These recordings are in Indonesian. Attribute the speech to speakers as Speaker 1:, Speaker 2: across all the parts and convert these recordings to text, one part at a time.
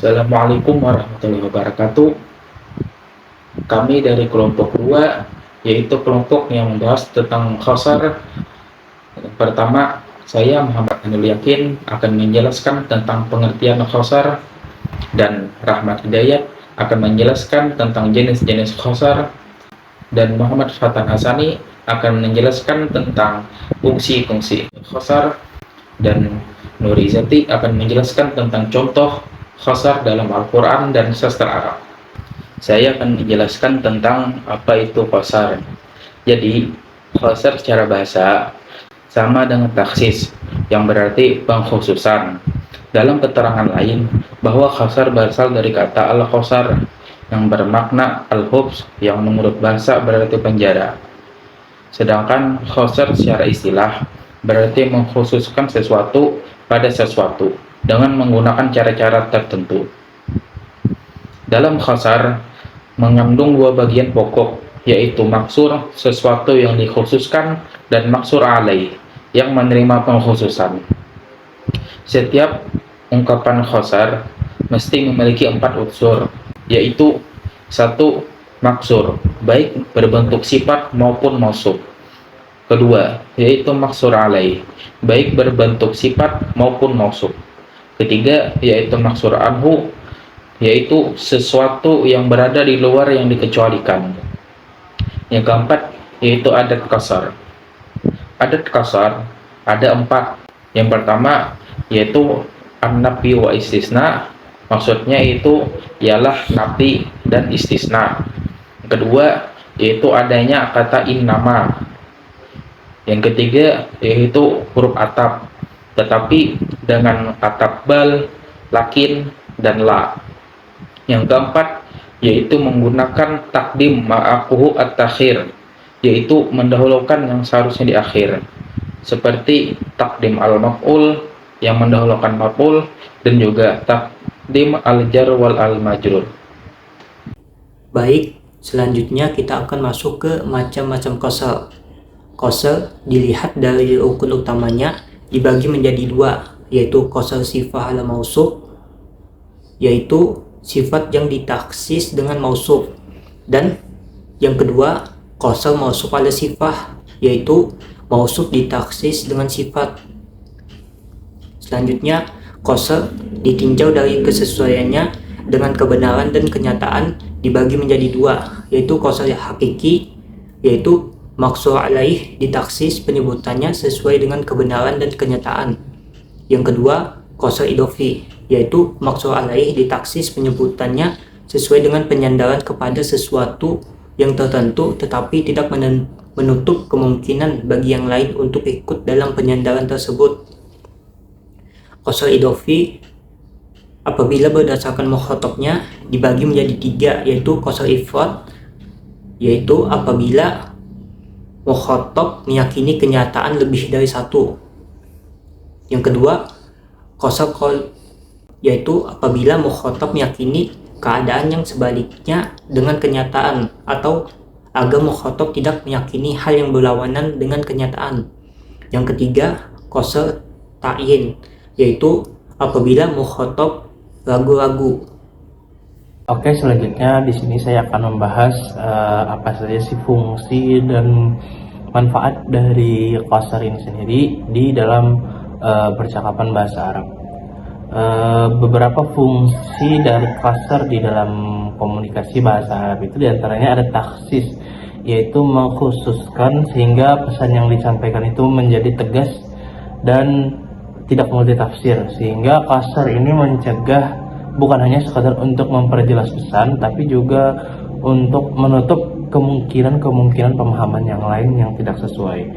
Speaker 1: Assalamualaikum warahmatullahi wabarakatuh. Kami dari kelompok 2, yaitu kelompok yang membahas tentang khosar. Pertama, saya Muhammad Anil Yakin akan menjelaskan tentang pengertian khosar, dan Rahmat Hidayat akan menjelaskan tentang jenis-jenis khosar, dan Muhammad Fatan Hasani akan menjelaskan tentang fungsi-fungsi khosar, dan Nuri Zati akan menjelaskan tentang contoh khosar dalam Al-Quran dan sastra Arab. Saya akan menjelaskan tentang apa itu khosar. Jadi, khosar secara bahasa sama dengan taksis, yang berarti pengkhususan. Dalam keterangan lain, bahwa khosar berasal dari kata al-khosar, yang bermakna al-hubs, yang menurut bahasa berarti penjara. Sedangkan khosar secara istilah berarti mengkhususkan sesuatu pada sesuatu dengan menggunakan cara-cara tertentu. Dalam khosar mengandung dua bagian pokok, yaitu maksur, sesuatu yang dikhususkan, dan maksur alaih, yang menerima pengkhususan. Setiap ungkapan khosar mesti memiliki 4 unsur, yaitu 1. Maksur, baik berbentuk sifat maupun mausuf. Kedua, yaitu maksur alaih, baik berbentuk sifat maupun mausuf. Ketiga, yaitu maksur anhu, yaitu sesuatu yang berada di luar yang dikecualikan. Yang keempat, yaitu adat qasar. Adat qasar ada 4. Yang pertama, yaitu an-nafi wa istisna, maksudnya itu ialah nafi dan istisna. Yang kedua, yaitu adanya kata innama. Yang ketiga, yaitu huruf ataf, tetapi dengan ataf bal, lakin, dan la. Yang keempat, yaitu menggunakan takdim ma'akuhu at-takhir, yaitu mendahulukan yang seharusnya di akhir, seperti takdim al-maf'ul yang mendahulukan maf'ul, dan juga takdim al-jar wal al-majrur.
Speaker 2: Baik, selanjutnya kita akan masuk ke macam-macam qasar. Qasar dilihat dari rukun utamanya dibagi menjadi 2, yaitu qasar sifah ala mausuf, yaitu sifat yang ditaksis dengan mausuf, dan yang kedua qasar mausuf ala sifah, yaitu mausuf ditaksis dengan sifat. Selanjutnya, qasar ditinjau dari kesesuaiannya dengan kebenaran dan kenyataan dibagi menjadi 2, yaitu qasar hakiki, yaitu maksur alaih ditaksis penyebutannya sesuai dengan kebenaran dan kenyataan. Yang kedua, qasar idofi, yaitu maksur alaih ditaksis penyebutannya sesuai dengan penyandaran kepada sesuatu yang tertentu, tetapi tidak menutup kemungkinan bagi yang lain untuk ikut dalam penyandaran tersebut. Qasar idofi apabila berdasarkan mukhatabnya dibagi menjadi 3, yaitu qasar ifrad, yaitu apabila mukhatab meyakini kenyataan lebih dari 1. Yang kedua, qasar qaul, yaitu apabila mukhatab meyakini keadaan yang sebaliknya dengan kenyataan, atau agar mukhatab tidak meyakini hal yang berlawanan dengan kenyataan. Yang ketiga, qasar ta'yin, yaitu apabila mukhatab ragu-ragu.
Speaker 3: Oke, selanjutnya di sini saya akan membahas apa saja sih fungsi dan manfaat dari qasar ini sendiri di dalam percakapan bahasa Arab. Beberapa fungsi dari qasar di dalam komunikasi bahasa Arab itu diantaranya ada taksis, yaitu mengkhususkan sehingga pesan yang disampaikan itu menjadi tegas dan tidak multitafsir, sehingga qasar ini mencegah bukan hanya sekadar untuk memperjelas pesan, tapi juga untuk menutup kemungkinan pemahaman yang lain yang tidak sesuai.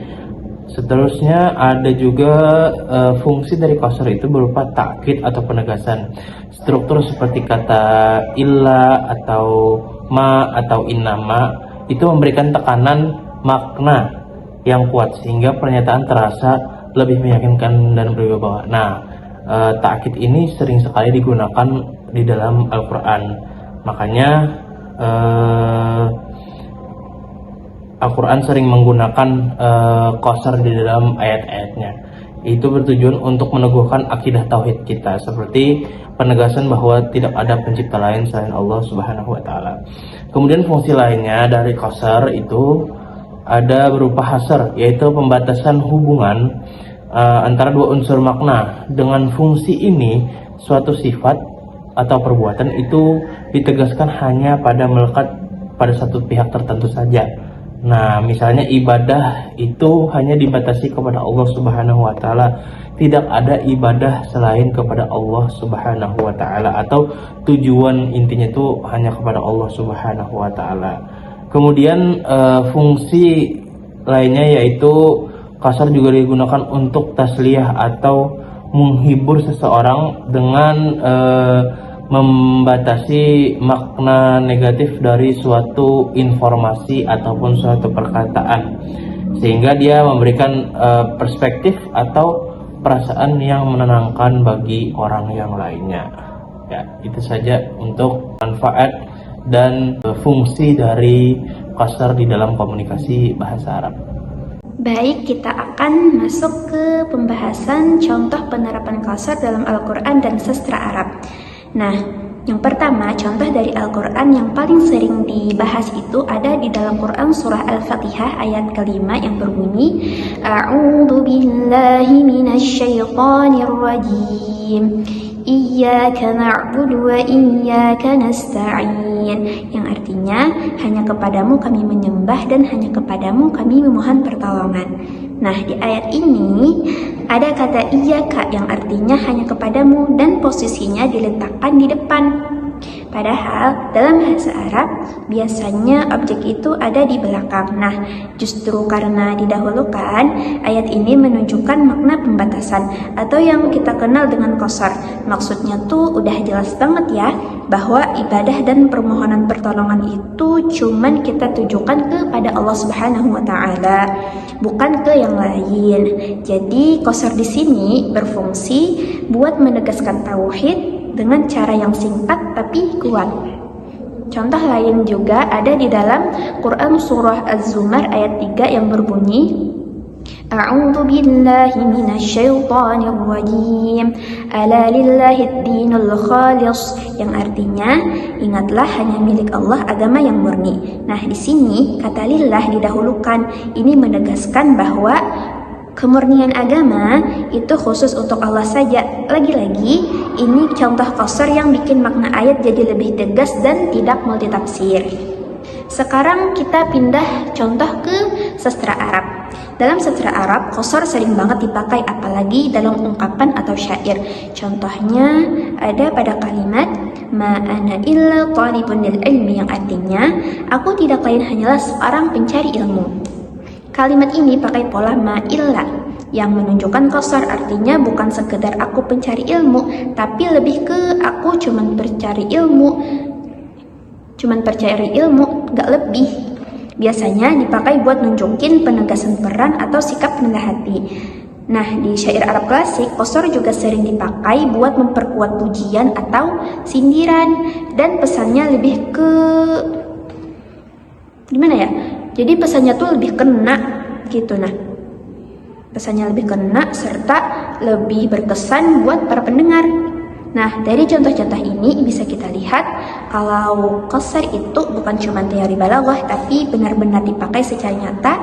Speaker 3: Seterusnya ada juga fungsi dari qasar itu berupa takkid atau penegasan. Struktur seperti kata illa atau ma atau innama itu memberikan tekanan makna yang kuat sehingga pernyataan terasa lebih meyakinkan dan berwibawa. Nah, takkid ini sering sekali digunakan di dalam Al-Quran. Makanya Al-Quran sering menggunakan qasar di dalam ayat-ayatnya. Itu bertujuan untuk meneguhkan akidah tauhid kita, seperti penegasan bahwa tidak ada pencipta lain selain Allah Subhanahu wa taala. Kemudian fungsi lainnya dari qasar itu ada berupa hasar, yaitu pembatasan hubungan antara dua unsur makna. Dengan fungsi ini, suatu sifat atau perbuatan itu ditegaskan hanya pada melekat pada satu pihak tertentu saja. Nah, misalnya ibadah itu hanya dibatasi kepada Allah Subhanahu wa taala. Tidak ada ibadah selain kepada Allah Subhanahu wa taala, atau tujuan intinya itu hanya kepada Allah Subhanahu wa taala. Kemudian fungsi lainnya yaitu qasar juga digunakan untuk tasliyah atau menghibur seseorang dengan membatasi makna negatif dari suatu informasi ataupun suatu perkataan, sehingga dia memberikan perspektif atau perasaan yang menenangkan bagi orang yang lainnya. Ya, itu saja untuk manfaat dan fungsi dari qasar di dalam komunikasi bahasa Arab.
Speaker 4: Baik, kita akan masuk ke pembahasan contoh penerapan qasar dalam Al-Quran dan sastra Arab. Nah, yang pertama, contoh dari Al-Quran yang paling sering dibahas itu ada di dalam Quran surah Al-Fatihah ayat kelima yang berbunyi A'udzu billahi minasyaitonir rajim. Iyyaka na'budu wa iyyaka nasta'in, yang artinya hanya kepadamu kami menyembah dan hanya kepadamu kami memohon pertolongan. Nah, di ayat ini ada kata iyyaka yang artinya hanya kepadamu dan posisinya diletakkan di depan. Padahal dalam bahasa Arab biasanya objek itu ada di belakang. Nah, justru karena didahulukan, ayat ini menunjukkan makna pembatasan atau yang kita kenal dengan qasar. Maksudnya tuh udah jelas banget ya, bahwa ibadah dan permohonan pertolongan itu cuman kita tujukan kepada Allah Subhanahu wa taala, bukan ke yang lain. Jadi qasar di sini berfungsi buat menegaskan tauhid dengan cara yang singkat tapi kuat. Contoh lain juga ada di dalam Quran surah Az-Zumar ayat 3 yang berbunyi A'udzu billahi minasyaitonir rajim. Ala lillahid dinul khalis, yang artinya ingatlah hanya milik Allah agama yang murni. Nah, di sini kata lillah didahulukan. Ini menegaskan bahwa kemurnian agama itu khusus untuk Allah saja. Lagi-lagi, ini contoh qasar yang bikin makna ayat jadi lebih tegas dan tidak multitafsir. Sekarang kita pindah contoh ke sastra Arab. Dalam sastra Arab, qasar sering banget dipakai, apalagi dalam ungkapan atau syair. Contohnya ada pada kalimat Ma ana illa talibun lil ilmi, yang artinya aku tidak lain hanyalah seorang pencari ilmu. Kalimat ini pakai pola ma'illa yang menunjukkan qasar, artinya bukan sekedar aku pencari ilmu, tapi lebih ke aku cuman percari ilmu, gak lebih. Biasanya dipakai buat nunjukin penegasan peran atau sikap rendah hati. Nah, di syair Arab klasik, qasar juga sering dipakai buat memperkuat pujian atau sindiran, dan pesannya lebih ke gimana ya? Jadi pesannya tuh lebih kena gitu. Nah, pesannya lebih kena serta lebih berkesan buat para pendengar. Nah, dari contoh-contoh ini bisa kita lihat kalau qasar itu bukan cuma teori balaghah, tapi benar-benar dipakai secara nyata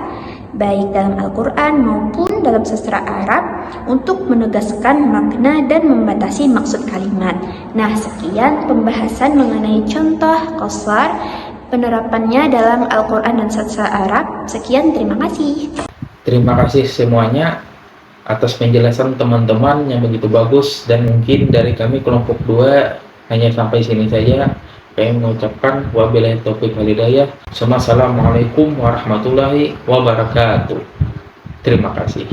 Speaker 4: baik dalam Al-Quran maupun dalam sastra Arab untuk menegaskan makna dan membatasi maksud kalimat. Nah, sekian pembahasan mengenai contoh qasar, penerapannya dalam Al-Quran dan sastra Arab. Sekian, terima kasih.
Speaker 1: Terima kasih semuanya atas penjelasan teman-teman yang begitu bagus, dan mungkin dari kami kelompok 2 hanya sampai sini saja. Kami mengucapkan wabillahi taufiq wal hidayah. Assalamualaikum warahmatullahi wabarakatuh. Terima kasih.